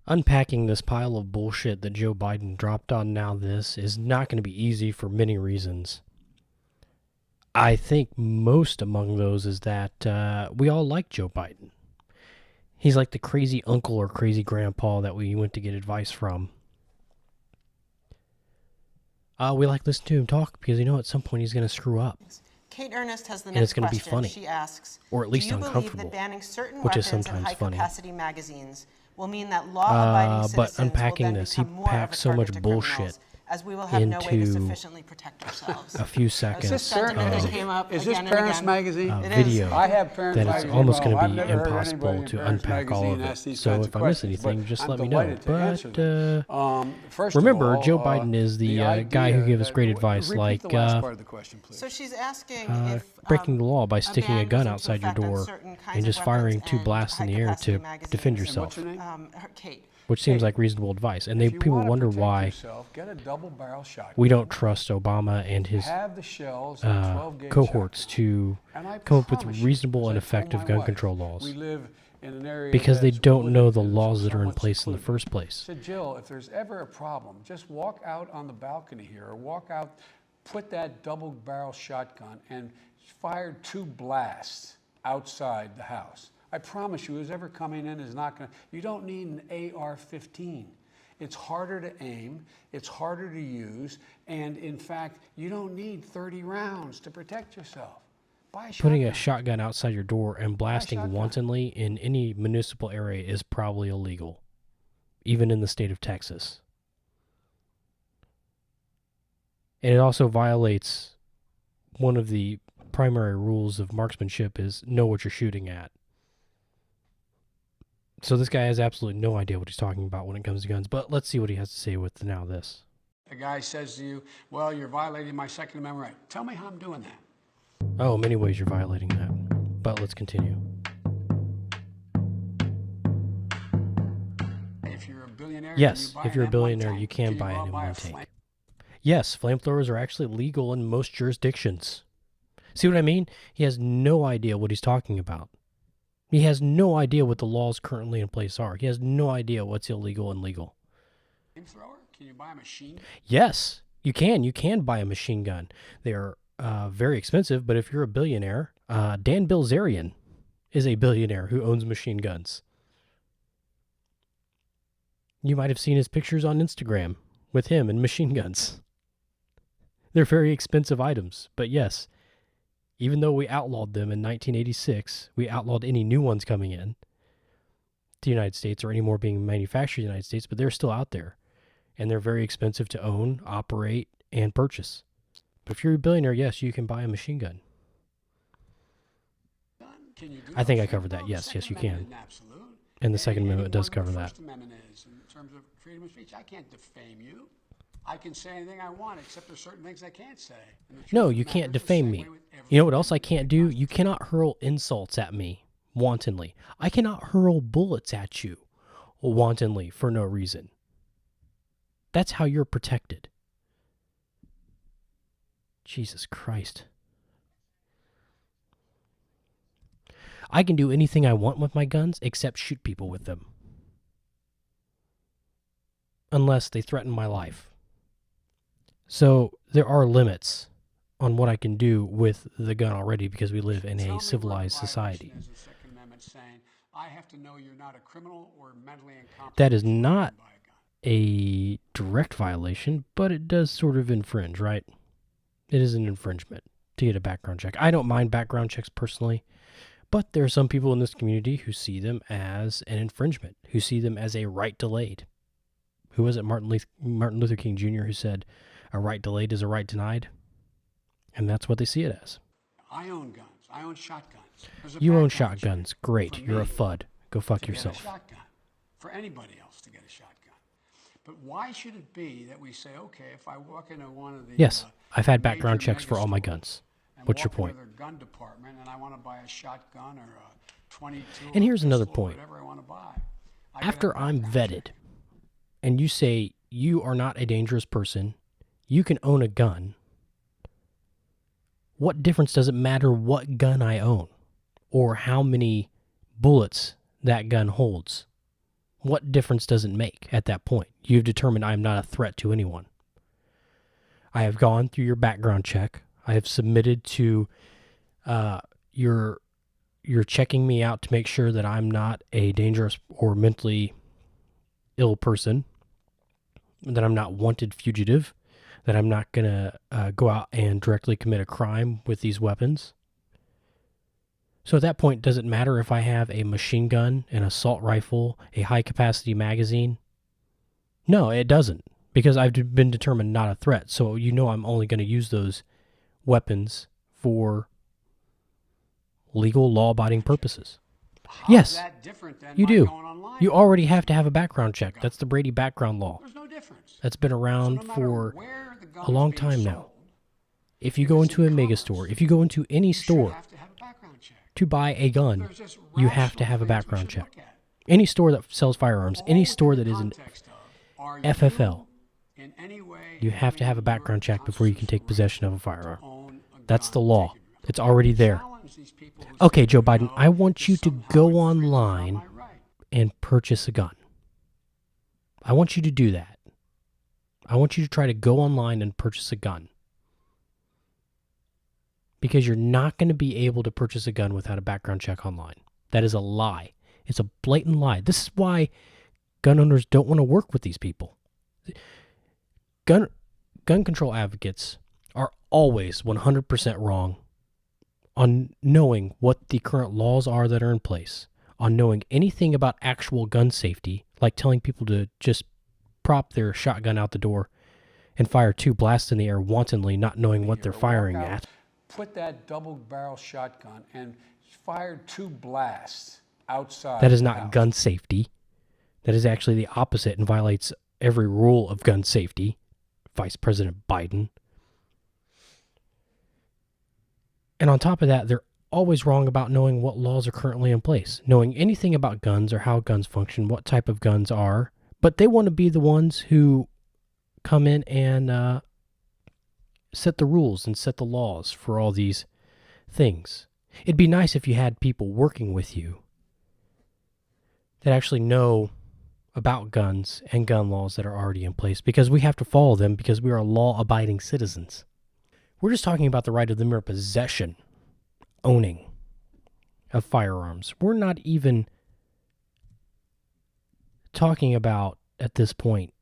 Unpacking this pile of bullshit that Joe Biden dropped on Now This is not going to be easy for many reasons. I think most among those is that we all like Joe Biden. He's like the crazy uncle or crazy grandpa that we went to get advice from. We like listening to him talk because at some point he's going to screw up. Kate Ernest has the And it's next going to be question. funny. She asks, or at least do you uncomfortable, believe that banning certain which is weapons in sometimes funny. high-capacity magazines will mean that law-abiding But citizens unpacking will then this, he become more of a packed so much target to bullshit criminals, as we will have no way to into sufficiently protect ourselves? a few seconds Is this sentiment that came up Is this again and Parents again? Magazine? It video is. I have Parents that it's Magazine. almost at going home. to be I've never heard impossible anybody in to Parents unpack all of Magazine ask it. these So kinds if of I miss questions, anything, but just I'm let me know. delighted to answer them. First of Remember, all, Joe Biden is the guy who gave us great advice, repeat like the last part of the question, please. So she's asking if breaking the law by sticking a ban gun goes into outside your effect on door certain kinds and of just firing weapons 2 and blasts in the air high-capacity to magazines. defend And yourself, what's your name? Kate. which seems like reasonable advice. And If you people wanna wonder protect why yourself, get a double-barrel shotgun. we don't trust Obama and his Have the shells in 12-gauge cohorts shotgun. to And I come up with promise you, reasonable as and I told effective my gun wife, control laws, we live in an area because they that's don't know the limited, laws so that are in somewhat place in the secluded. first place. Said, Jill, if there's ever a problem, just walk out on the balcony here, or walk out, put that double-barrel shotgun, and fire 2 blasts outside the house. I promise you, who's ever coming in is not going to. You don't need an AR-15. It's harder to aim, it's harder to use, and in fact, you don't need 30 rounds to protect yourself. Buy a Putting shotgun. a shotgun outside your door and blasting shotgun. wantonly in any municipal area is probably illegal, even in the state of Texas. And it also violates one of the primary rules of marksmanship is know what you're shooting at. So this guy has absolutely no idea what he's talking about when it comes to guns, but let's see what he has to say with Now This. The guy says to you, well, you're violating my Second Amendment right. Tell me how I'm doing that. Oh, in many ways you're violating that, but let's continue. If you're a billionaire, Yes, can you buy if you're a an M1 billionaire, tank? you can you buy go an out buy a M1 flame- tank. Yes, flamethrowers are actually legal in most jurisdictions. See what I mean? He has no idea what he's talking about. He has no idea what the laws currently in place are. He has no idea what's illegal and legal. Flamethrower? Can you buy a machine? Yes, you can. You can buy a machine gun. They are very expensive, but if you're a billionaire, Dan Bilzerian is a billionaire who owns machine guns. You might have seen his pictures on Instagram with him and machine guns. They're very expensive items, but yes, even though we outlawed them in 1986, we outlawed any new ones coming in to the United States or any more being manufactured in the United States, but they're still out there. And they're very expensive to own, operate, and purchase. But if you're a billionaire, yes, you can buy a machine gun. Can you do I think those I covered things? that. Well, Yes, the yes, you Second can. Amendment, absolute. And the Second Amendment does Anyone cover the that. First Amendment is in terms of freedom of speech. I can't defame you. I can say anything I want, except there's certain things I can't say. And the truth No, of the you matter can't is the defame same me. way with You know what everything else I in can't the do? You Constitution. cannot hurl insults at me wantonly. I cannot hurl bullets at you wantonly for no reason. That's how you're protected. Jesus Christ. I can do anything I want with my guns except shoot people with them. Unless they threaten my life. So there are limits on what I can do with the gun already because we live in Tell me a where civilized the violation society. is of the Second Amendment saying, I have to know you're not a criminal or mentally incompetent. That is before I not can buy a gun. a direct violation, but it does sort of infringe, right? It is an infringement to get a background check. I don't mind background checks personally, but there are some people in this community who see them as an infringement, who see them as a right delayed. Who was it? Martin Luther King Jr. who said, a right delayed is a right denied? And that's what they see it as. I own guns. I own shotguns. There's a You own background check shotguns. Great. for You're a me FUD. Go fuck to get a yourself. shotgun. For anybody else to get a shotgun. But why should it be that we say, okay, if I walk into one of the Yes, I've had major background checks for all my mega guns. stores and What's your walk point? into their gun department and I want to buy a shotgun or a 22 And or here's a another pistol or point. whatever I want to buy. I gotta After have a I'm background vetted check. and you say you are not a dangerous person, you can own a gun, what difference does it matter what gun I own or how many bullets that gun holds? What difference does it make at that point? You've determined I'm not a threat to anyone. I have gone through your background check. I have submitted to you're checking me out to make sure that I'm not a dangerous or mentally ill person, that I'm not wanted fugitive, that I'm not going to go out and directly commit a crime with these weapons. So at that point, does it matter if I have a machine gun, an assault rifle, a high-capacity magazine? No, it doesn't, because I've been determined not a threat. So I'm only going to use those weapons for legal, law-abiding purposes. Yes, That different than you my do. going online? You already have to have a background check. That's the Brady background law. There's no difference. That's been So around no matter for where the gun a is long being time now. sold, If you if go it's into in a mega commerce, store, if you go into any you should store have to have a background check. to buy a gun, There's just you have to rational have a things we background should check. look at. Any store that sells firearms, any All store within that the is an context of, are FFL, you in any way you have to have a having background your check before you can take constitutional possession of a right firearm. to own a That's the gun law. taken? It's already there. Challenge these people who Okay, say, Joe Biden, I want this you to somehow go infringes on online my right. and purchase a gun. I want you to do that. I want you to try to go online and purchase a gun. Because you're not going to be able to purchase a gun without a background check online. That is a lie. It's a blatant lie. This is why gun owners don't want to work with these people. Gun control advocates are always 100% wrong on knowing what the current laws are that are in place, on knowing anything about actual gun safety, like telling people to just prop their shotgun out the door and fire 2 blasts in the air wantonly, not knowing what they're Walk firing out, at. Put that double-barrel shotgun and fire 2 blasts outside. That is the not house. gun safety. That is actually the opposite and violates every rule of gun safety. Vice President Biden. And on top of that, they're always wrong about knowing what laws are currently in place, knowing anything about guns or how guns function, what type of guns are. But they want to be the ones who come in and set the rules and set the laws for all these things. It'd be nice if you had people working with you that actually know about guns and gun laws that are already in place, because we have to follow them because we are law-abiding citizens. We're just talking about the right of the mere possession, owning of firearms. We're not even talking about, at this point,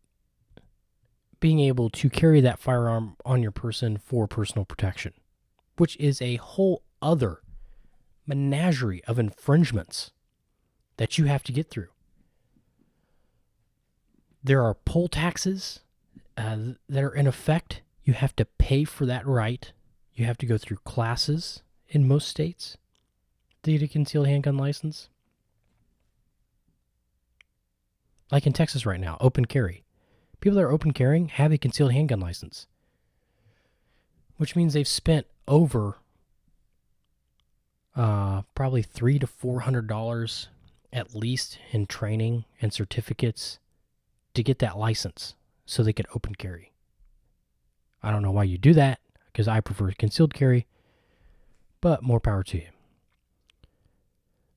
being able to carry that firearm on your person for personal protection, which is a whole other menagerie of infringements that you have to get through. There are poll taxes that are in effect. You have to pay for that right. You have to go through classes in most states to get a concealed handgun license. Like in Texas right now, open carry. People that are open carrying have a concealed handgun license, which means they've spent over probably $300 to $400 at least in training and certificates to get that license so they could open carry. I don't know why you do that, because I prefer concealed carry, but more power to you.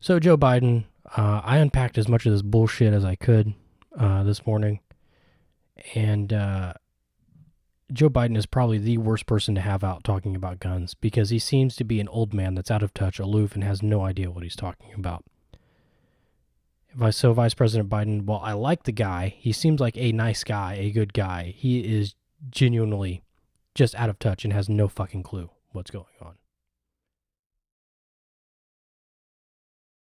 So Joe Biden, I unpacked as much of this bullshit as I could this morning, and Joe Biden is probably the worst person to have out talking about guns, because he seems to be an old man that's out of touch, aloof, and has no idea what he's talking about. So Vice President Biden, well, I like the guy. He seems like a nice guy, a good guy. He is genuinely just out of touch and has no fucking clue what's going on.